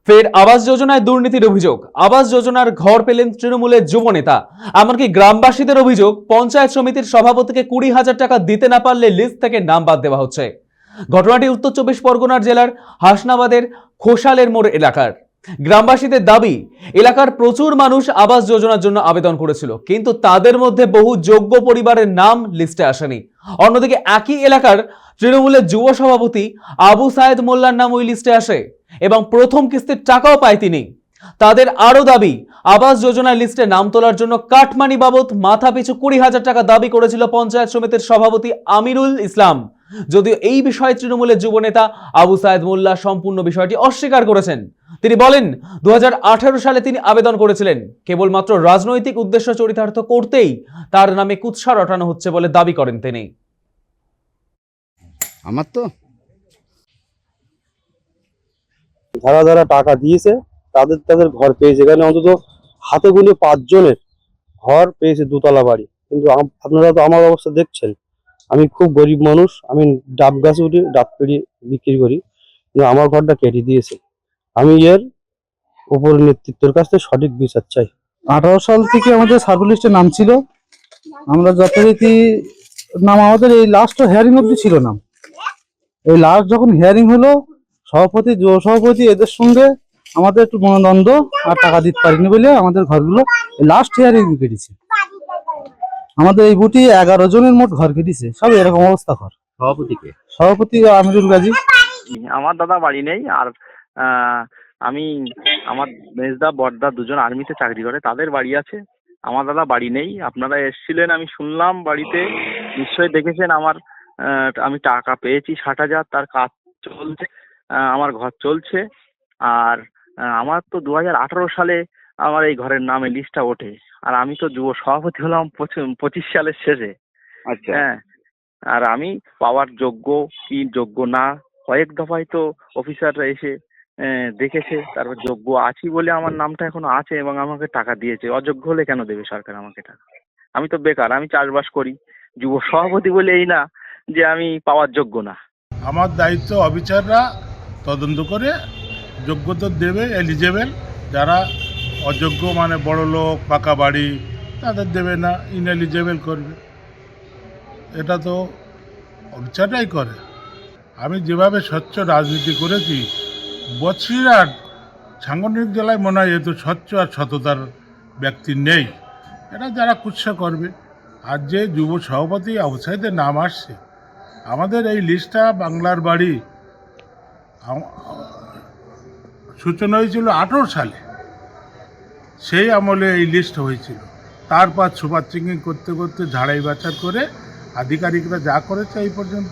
ফের আবাস যোজনায় দুর্নীতির অভিযোগ। আবাস যোজনার ঘর পেলেন তৃণমূলের যুব নেতা। এমনকি গ্রামবাসীদের অভিযোগ, পঞ্চায়েত সমিতির সভাপতিকে 20,000 টাকা দিতে না পারলে লিস্ট থেকে নাম বাদ দেওয়া হচ্ছে। ঘটনাটি উত্তর চব্বিশ পরগনার জেলার হাসনাবাদের খোসালের মোড় এলাকার। গ্রামবাসীদের দাবি, এলাকার প্রচুর মানুষ আবাস যোজনার জন্য আবেদন করেছিল, কিন্তু তাদের মধ্যে বহু যোগ্য পরিবারের নাম লিস্টে আসেনি। অন্যদিকে একই এলাকার তৃণমূলের যুব সভাপতি আবু সায়েদ মোল্লার নাম ওই লিস্টে আসে এবং প্রথম কিস্তির টাকাও পায় তিনি। তাদের আরো দাবি, আবাস যোজনার লিস্টে নাম তোলার জন্য কাটমানি বাবদ মাথা পিছু 20,000 টাকা দাবি করেছিল পঞ্চায়েত সমিতির সভাপতি আমিরুল ইসলাম। যদিও এই বিষয়ে তৃণমূলের যুব নেতা আবু সায়েদ মোল্লা সম্পূর্ণ বিষয়টি অস্বীকার করেছেন। তিনি বলেন, 2018 সালে তিনি আবেদন করেছিলেন, কেবলমাত্র রাজনৈতিক উদ্দেশ্য চরিতার্থ করতেই তার নামে কুৎসা রটানো হচ্ছে বলে দাবি করেন তিনি। আমার তো যারা যারা টাকা দিয়েছে তাদের ঘর পেয়েছে। এখানে অন্তত হাতে গুনে 5 জনের ঘর পেয়েছে, দোতলা বাড়ি। কিন্তু আপনারা তো আমার অবস্থা দেখছেন, আমি খুব গরিব মানুষ, আমি ডাব গাছে উঠি, ডাব পেড়ি বিক্রি করি, কিন্তু আমার ঘরটা কেটে দিয়েছে। আমি এর উপর নেতৃত্বের কাছ থেকে সঠিক বিচার চাই। 18 সাল থেকে আমাদের সার্ভে লিস্টে নাম ছিল, আমরা যথারীতি নাম আমাদের এই লাস্ট হিয়ারিং অবধি ছিল নাম। এই লাস্ট যখন হিয়ারিং হলো, সভাপতি যুব সভাপতি এদের সঙ্গে আমাদের একটু মনোদ্বন্দ্ব, আর টাকা দিতে পারিনি বলে আমাদের ঘরগুলো লাস্ট হিয়ারিং কেটেছে। আমাদের এই বুটি 11 জনের মোট ঘর কেটেছে, সব এরকম অবস্থা। ঘর সভাপতি আমিরুল গাজী। আমার দাদা বাড়ি নেই, আর আমি আমার মেজদা বড়দা দুজন আর্মিতে চাকরি করে, তাদের বাড়ি আছে। আমার দাদা বাড়ি নেই। আপনারা এসেছিলেন, আমি শুনলাম বাড়িতে, নিশ্চয়ই দেখেছেন। আমি টাকা পেয়েছি 60,000, তার কাজ চলছে, আমার ঘর চলছে। আর আমার তো 2018 সালে আমার এই ঘরের নামে লিস্টটা ওঠে, আর আমি তো যুব সভাপতি হলাম 25 সালের শেষে। আচ্ছা, হ্যাঁ, আর আমি পাওয়ার যোগ্য কি যোগ্য না, কয়েক দফায় তো অফিসাররা এসে দেখেছে, তারপর যোগ্য আছি বলে আমার নামটা এখনো আছে এবং আমাকে টাকা দিয়েছে। অযোগ্য হলে কেন দেবে সরকার আমাকে টাকা? আমি তো বেকার, আমি চাষবাস করি। যুব সভাপতি বলে এই না যে আমি পাওয়ার যোগ্য না। আমার দায়িত্ব অফিসাররা তদন্ত করে যোগ্যতা দেবে, এলিজেবল। যারা অযোগ্য মানে বড় লোক, পাকা বাড়ি, তাদের দেবে না, ইনএলিজেবল করবে। এটা তো অফিসাররাই করে। আমি যেভাবে স্বচ্ছ রাজনীতি করেছি, বছিরহাট সাংগঠনিক জেলায় মনে হয় এত স্বচ্ছ আর সততার ব্যক্তি নেই। এটা যারা কুৎসা করবে। আর যে যুব সভাপতি আবু সাইদের নাম আসছে, আমাদের এই লিস্টটা বাংলার বাড়ি সূচনা হয়েছিল 18 সালে, সেই আমলে এই লিস্ট হয়েছিল। তারপর সুপার চেকিং করতে করতে ঝাড়াই বাছাই করে আধিকারিকরা যা করেছে এই পর্যন্ত